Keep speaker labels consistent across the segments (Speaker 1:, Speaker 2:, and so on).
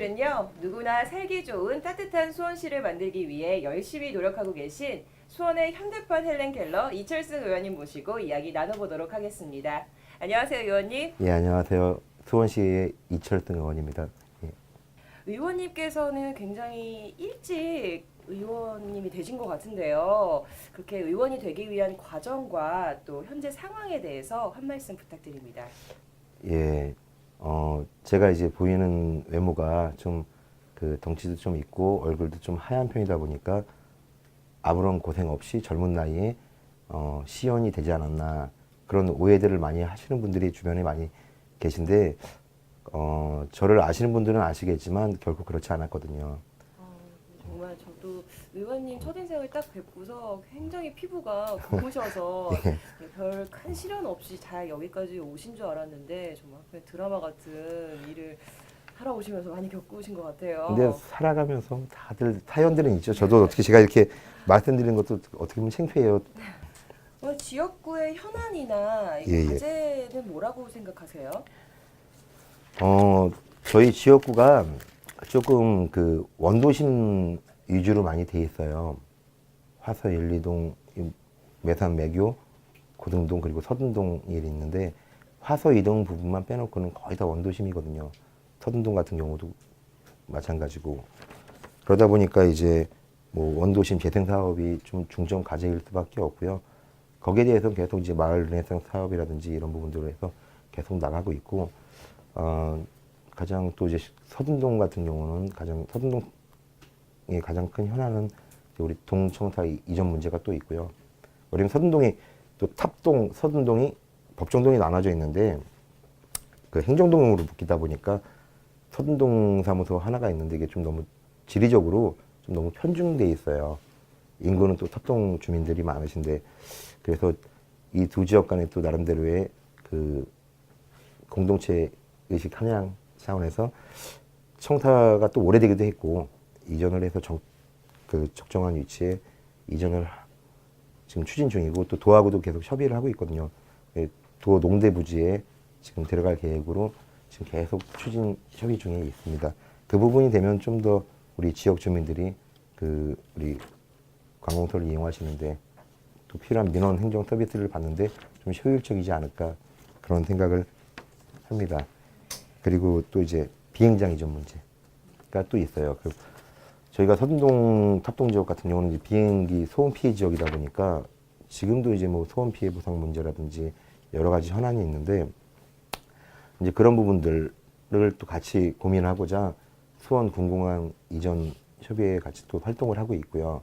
Speaker 1: 오늘은요, 누구나 살기 좋은 따뜻한 수원시를 만들기 위해 열심히 노력하고 계신 수원의 현대판 헬렌 켈러 이철승 의원님 모시고 이야기 나눠보도록 하겠습니다. 안녕하세요, 의원님.
Speaker 2: 예, 안녕하세요. 수원시의 이철등 의원입니다. 예,
Speaker 1: 의원님께서는 굉장히 일찍 의원님이 되신 것 같은데요. 그렇게 의원이 되기 위한 과정과 또 현재 상황에 대해서 한 말씀 부탁드립니다.
Speaker 2: 예, 제가 이제 보이는 외모가 좀 그 덩치도 좀 있고 얼굴도 좀 하얀 편이다 보니까 아무런 고생 없이 젊은 나이에 시연이 되지 않았나 그런 오해들을 많이 하시는 분들이 주변에 많이 계신데 저를 아시는 분들은 아시겠지만 결코 그렇지 않았거든요.
Speaker 1: 정말 저도 의원님 첫인상을 딱 뵙고서 굉장히 피부가 고우셔서 별 큰 시련 없이 잘 여기까지 오신 줄 알았는데 정말 그냥 드라마 같은 일을 하러 오시면서 많이 겪으신 것 같아요.
Speaker 2: 근데 살아가면서 다들 사연들은 있죠. 저도 어떻게 제가 이렇게 말씀드리는 것도 어떻게 보면 창피해요.
Speaker 1: 지역구의 현안이나 이
Speaker 2: 예, 예.
Speaker 1: 과제는 뭐라고 생각하세요?
Speaker 2: 저희 지역구가 조금 그 원도심 위주로 많이 돼 있어요. 화서 1, 2동, 매산 매교, 고등동 그리고 서든동이 있는데 화서 2동 부분만 빼놓고는 거의 다 원도심이거든요. 서든동 같은 경우도 마찬가지고 그러다 보니까 이제 뭐 원도심 재생 사업이 좀 중점 과제일 수밖에 없고요. 거기에 대해서 계속 이제 마을 르네상스 사업이라든지 이런 부분들로 해서 계속 나가고 있고 가장 또 이제 서든동 같은 경우는 서든동의 가장 큰 현안은 우리 동청사 이전 문제가 또 있고요. 왜냐면 서든동이 또 탑동, 서든동이 법정동이 나눠져 있는데 그 행정동으로 묶이다 보니까 서든동 사무소 하나가 있는데 이게 좀 너무 지리적으로 좀 너무 편중돼 있어요. 인구는 또 탑동 주민들이 많으신데 그래서 이 두 지역 간에 또 나름대로의 그 공동체 의식 함양 차원에서 청사가 또 오래되기도 했고 이전을 해서 적정한 위치에 이전을 지금 추진 중이고 또 도하고도 계속 협의를 하고 있거든요. 도 농대부지에 지금 들어갈 계획으로 지금 계속 추진 협의 중에 있습니다. 그 부분이 되면 좀 더 우리 지역 주민들이 그 우리 관공서를 이용하시는데 또 필요한 민원 행정 서비스를 받는데 좀 효율적이지 않을까 그런 생각을 합니다. 그리고 또 이제 비행장 이전 문제가 또 있어요. 저희가 서든동 탑동 지역 같은 경우는 이제 비행기 소음 피해 지역이다 보니까 지금도 이제 뭐 소음 피해 보상 문제라든지 여러 가지 현안이 있는데 이제 그런 부분들을 또 같이 고민하고자 수원 군공항 이전 협의회에 같이 또 활동을 하고 있고요.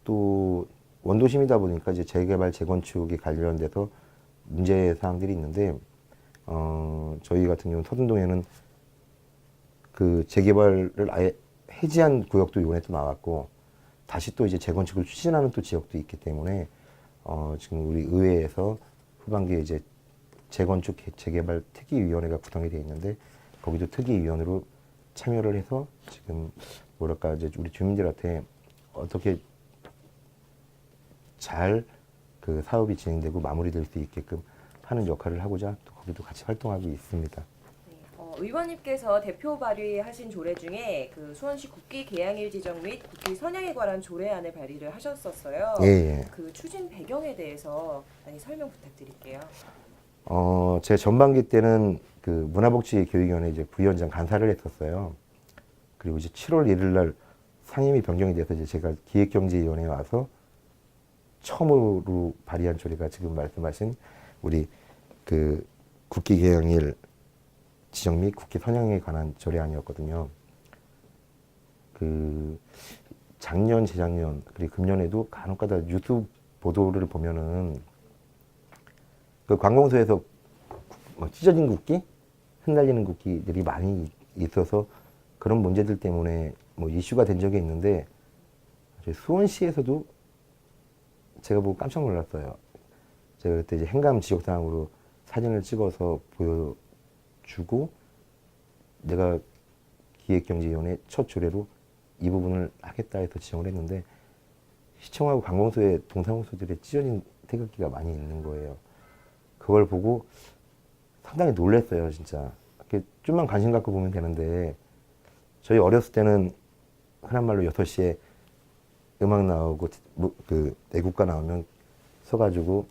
Speaker 2: 또 원도심이다 보니까 이제 재개발 재건축에 관련돼서 문제 사항들이 있는데 저희 같은 경우는 서든동에는 그 재개발을 아예 해지한 구역도 이번에 또 나왔고 다시 또 이제 재건축을 추진하는 또 지역도 있기 때문에 지금 우리 의회에서 후반기에 이제 재건축 재개발 특위위원회가 구성이 되어 있는데 거기도 특위위원으로 참여를 해서 지금 뭐랄까 이제 우리 주민들한테 어떻게 잘 그 사업이 진행되고 마무리될 수 있게끔 하는 역할을 하고자 또 거기도 같이 활동하고 있습니다.
Speaker 1: 의원님께서 대표 발의하신 조례 중에 그 수원시 국기 개양일 지정 및 국기 선양에 관한 조례안을 발의를 하셨었어요.
Speaker 2: 예, 예.
Speaker 1: 그 추진 배경에 대해서 많이 설명 부탁드릴게요.
Speaker 2: 제 전반기 때는 그 문화복지교육위원회 이제 부위원장 간사를 했었어요. 그리고 이제 7월 1일 날 상임위 변경이 돼서 이제 제가 기획경제위원회에 와서 처음으로 발의한 조례가 지금 말씀하신 우리 그 국기 개양일 지정 및 국기 선양에 관한 조례안이었거든요. 그 작년, 재작년 그리고 금년에도 간혹가다 뉴스 보도를 보면은 그 관공서에서 뭐 찢어진 국기, 흩날리는 국기들이 많이 있어서 그런 문제들 때문에 뭐 이슈가 된 적이 있는데 수원시에서도 제가 보고 깜짝 놀랐어요. 제가 그때 이제 행감 지역사항으로 사진을 찍어서 보여주고 내가 기획경제위원회 첫 조례로 이 부분을 하겠다 해서 지정을 했는데 시청하고 관공서에 동사무소들에 찢어진 태극기가 많이 있는 거예요. 그걸 보고 상당히 놀랐어요, 진짜. 이렇게 좀만 관심 갖고 보면 되는데 저희 어렸을 때는 흔한 말로 6시에 음악 나오고 그 애국가 나오면 서가지고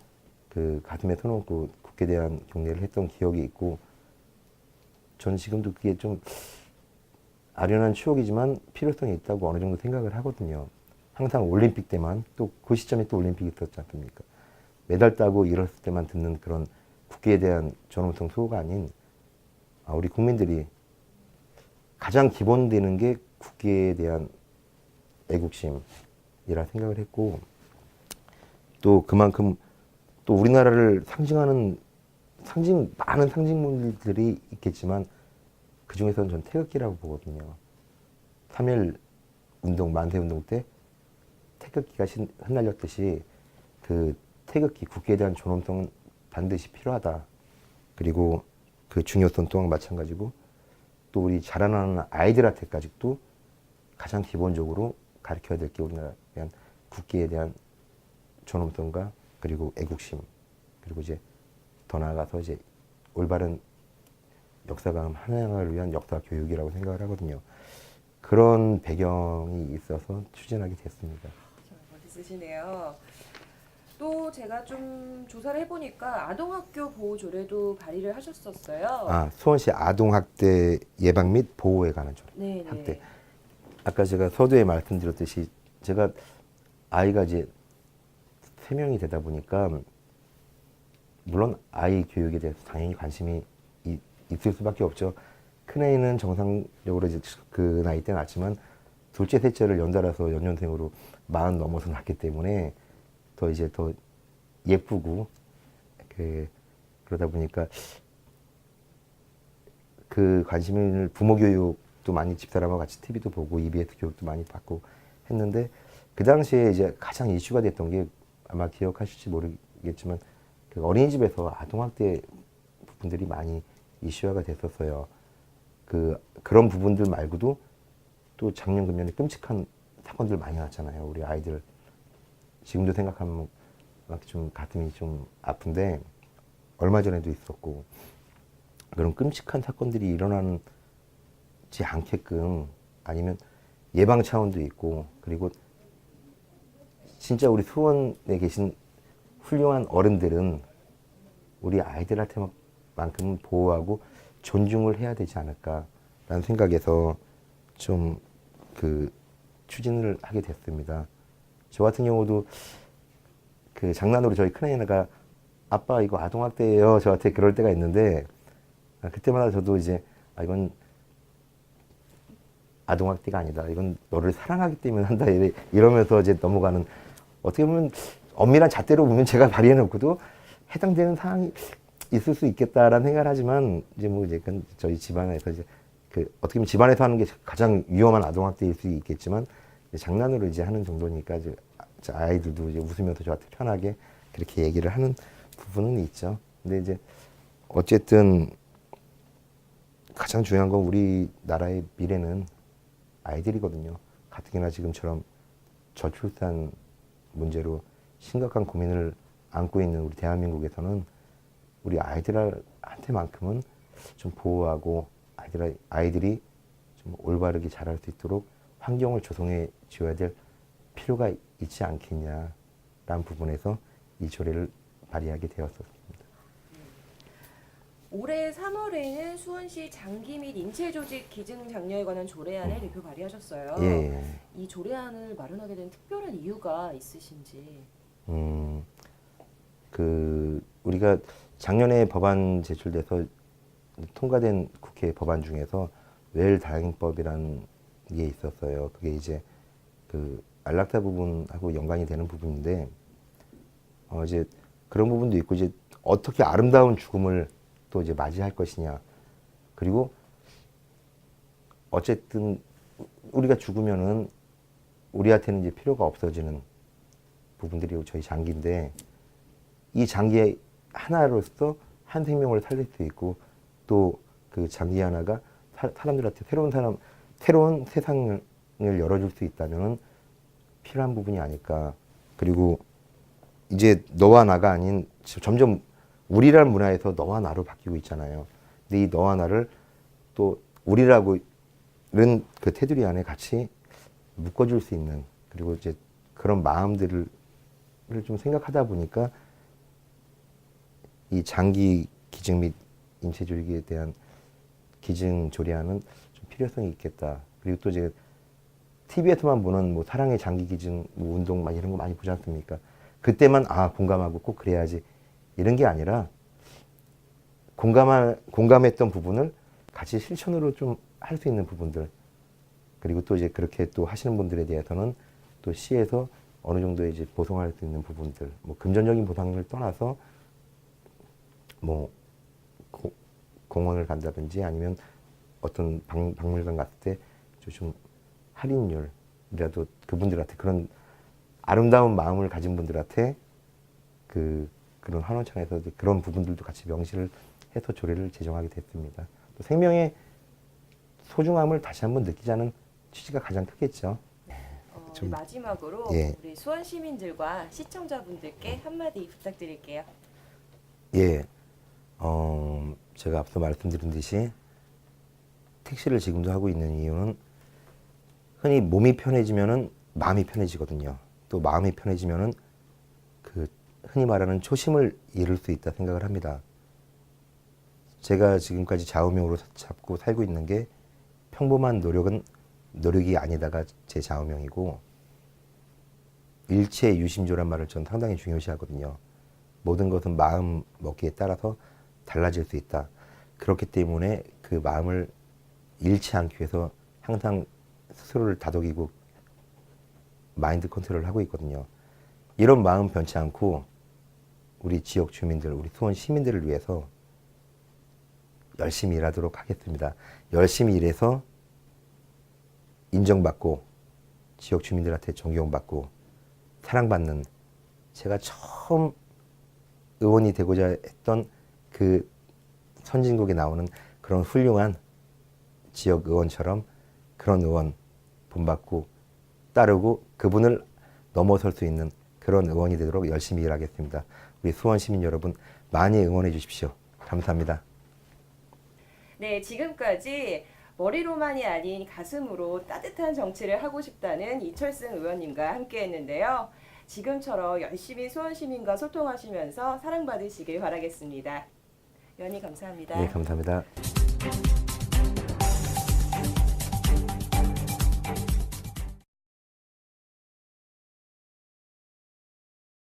Speaker 2: 그 가슴에 손얹고 국기에 대한 경례를 했던 기억이 있고, 전 지금도 그게 좀 아련한 추억이지만 필요성이 있다고 어느 정도 생각을 하거든요. 항상 올림픽 때만, 또 그 시점에 또 올림픽이 있었지 않습니까? 메달 따고 이랬을 때만 듣는 그런 국기에 대한 전후성 수호가 아닌, 우리 국민들이 가장 기본되는 게 국기에 대한 애국심이라 생각을 했고, 또 그만큼 또 우리나라를 상징하는 많은 상징물들이 있겠지만 그 중에서는 전 태극기라고 보거든요. 3.1 운동, 만세 운동 때 태극기가 흩날렸듯이 그 태극기, 국기에 대한 존엄성은 반드시 필요하다. 그리고 그 중요성 또한 마찬가지고, 또 우리 자라나는 아이들한테까지도 가장 기본적으로 가르쳐야 될 게 우리나라에 대한 국기에 대한 존엄성과 그리고 애국심, 그리고 이제 더 나아가서 이제 올바른 역사감 한양을 위한 역사 교육이라고 생각을 하거든요. 그런 배경이 있어서 추진하게 됐습니다.
Speaker 1: 멋있으시네요. 또 제가 좀 조사를 해보니까 아동학교 보호 조례도 발의를 하셨었어요.
Speaker 2: 수원시 아동학대 예방 및 보호에 관한 조례.
Speaker 1: 네,
Speaker 2: 학대. 아까 제가 서두에 말씀드렸듯이 제가 아이가 이제 3명이 되다 보니까 물론 아이 교육에 대해서 당연히 관심이 있을 수밖에 없죠. 큰애는 정상적으로 이제 그 나이 때 낳지만 둘째, 셋째를 연달아서 연년생으로 40 넘어서 낳기 때문에 더 예쁘고 그러다 보니까 그 관심을 부모 교육도 많이 집사람하고 같이 TV도 보고 EBS 교육도 많이 받고 했는데, 그 당시에 이제 가장 이슈가 됐던 게 아마 기억하실지 모르겠지만 그 어린이집에서 아동학대 부분들이 많이 이슈화가 됐었어요. 그런 부분들 말고도 또 작년 금년에 끔찍한 사건들 많이 났잖아요. 우리 아이들 지금도 생각하면 막 좀 가슴이 좀 아픈데, 얼마 전에도 있었고, 그런 끔찍한 사건들이 일어나지 않게끔, 아니면 예방 차원도 있고, 그리고 진짜 우리 수원에 계신 훌륭한 어른들은 우리 아이들한테만큼은 보호하고 존중을 해야 되지 않을까라는 생각에서 좀 추진을 하게 됐습니다. 저 같은 경우도 그 장난으로 저희 큰애가 아빠 이거 아동학대예요 저한테 그럴 때가 있는데, 그때마다 저도 이제 이건 아동학대가 아니다, 이건 너를 사랑하기 때문에 한다 이러면서 이제 넘어가는, 어떻게 보면 엄밀한 잣대로 보면 제가 발의해 놓고도 해당되는 사항이 있을 수 있겠다라는 생각을 하지만, 이제 저희 집안에서 이제 어떻게 보면 집안에서 하는 게 가장 위험한 아동학대일 수 있겠지만, 장난으로 이제 하는 정도니까 이제 아이들도 이제 웃으면서 저한테 편하게 그렇게 얘기를 하는 부분은 있죠. 근데 이제 어쨌든 가장 중요한 건 우리나라의 미래는 아이들이거든요. 가뜩이나 지금처럼 저출산 문제로 심각한 고민을 안고 있는 우리 대한민국에서는 우리 아이들한테만큼은 좀 보호하고 아이들이 좀 올바르게 자랄 수 있도록 환경을 조성해 줘야 될 필요가 있지 않겠냐라는 부분에서 이 조례를 발의하게 되었습니다.
Speaker 1: 올해 3월에는 수원시 장기 및 인체 조직 기증 장려에 관한 조례안을 대표 발의하셨어요.
Speaker 2: 예.
Speaker 1: 이 조례안을 마련하게 된 특별한 이유가 있으신지.
Speaker 2: 우리가 작년에 법안 제출돼서 통과된 국회 법안 중에서 외일다행법이라는 게 있었어요. 그게 이제 안락사 부분하고 연관이 되는 부분인데, 이제 그런 부분도 있고, 이제 어떻게 아름다운 죽음을 또 이제 맞이할 것이냐. 그리고 어쨌든 우리가 죽으면은 우리한테는 이제 필요가 없어지는 부분들이 저희 장기인데, 이 장기 하나로서 한 생명을 살릴 수 있고, 또 그 장기 하나가 사람들한테 새로운 세상을 열어줄 수 있다면은 필요한 부분이 아닐까. 그리고 이제 너와 나가 아닌 점점 우리라는 문화에서 너와 나로 바뀌고 있잖아요. 근데 이 너와 나를 또 우리라고 그 테두리 안에 같이 묶어줄 수 있는, 그리고 이제 그런 마음들을 좀 생각하다 보니까 이 장기 기증 및 인체 조직에 대한 기증 조례안은 좀 필요성이 있겠다. 그리고 또 이제 TV에서만 보는 뭐 사랑의 장기 기증 뭐 운동 막 이런 거 많이 보지 않습니까? 그때만 공감하고 꼭 그래야지 이런 게 아니라 공감했던 부분을 같이 실천으로 좀 할 수 있는 부분들, 그리고 또 이제 그렇게 또 하시는 분들에 대해서는 또 시에서 어느 정도 이제 보상할 수 있는 부분들, 뭐 금전적인 보상을 떠나서 뭐 공원을 간다든지 아니면 어떤 박물관 갔을 때 좀 할인율이라도 그분들한테, 그런 아름다운 마음을 가진 분들한테 그런 환원청에서 그런 부분들도 같이 명시를 해서 조례를 제정하게 됐습니다. 또 생명의 소중함을 다시 한번 느끼자는 취지가 가장 크겠죠.
Speaker 1: 우리 마지막으로
Speaker 2: 예.
Speaker 1: 우리 수원 시민들과 시청자분들께 한마디 부탁드릴게요.
Speaker 2: 예, 제가 앞서 말씀드린 듯이 택시를 지금도 하고 있는 이유는 흔히 몸이 편해지면은 마음이 편해지거든요. 또 마음이 편해지면은 그 흔히 말하는 초심을 잃을 수 있다 생각을 합니다. 제가 지금까지 좌우명으로 잡고 살고 있는 게 평범한 노력이 아니다가 제 좌우명이고, 일체 유심조란 말을 전 상당히 중요시하거든요. 모든 것은 마음 먹기에 따라서 달라질 수 있다. 그렇기 때문에 그 마음을 잃지 않기 위해서 항상 스스로를 다독이고 마인드 컨트롤을 하고 있거든요. 이런 마음 변치 않고 우리 지역 주민들, 우리 수원 시민들을 위해서 열심히 일하도록 하겠습니다. 열심히 일해서 인정받고 지역 주민들한테 존경받고 사랑받는, 제가 처음 의원이 되고자 했던 그 선진국에 나오는 그런 훌륭한 지역 의원처럼 그런 의원 본받고 따르고 그분을 넘어설 수 있는 그런 의원이 되도록 열심히 일하겠습니다. 우리 수원 시민 여러분 많이 응원해 주십시오. 감사합니다.
Speaker 1: 네, 지금까지 머리로만이 아닌 가슴으로 따뜻한 정치를 하고 싶다는 이철승 의원님과 함께했는데요. 지금처럼 열심히 수원 시민과 소통하시면서 사랑받으시길 바라겠습니다. 의원님 감사합니다.
Speaker 2: 네, 감사합니다.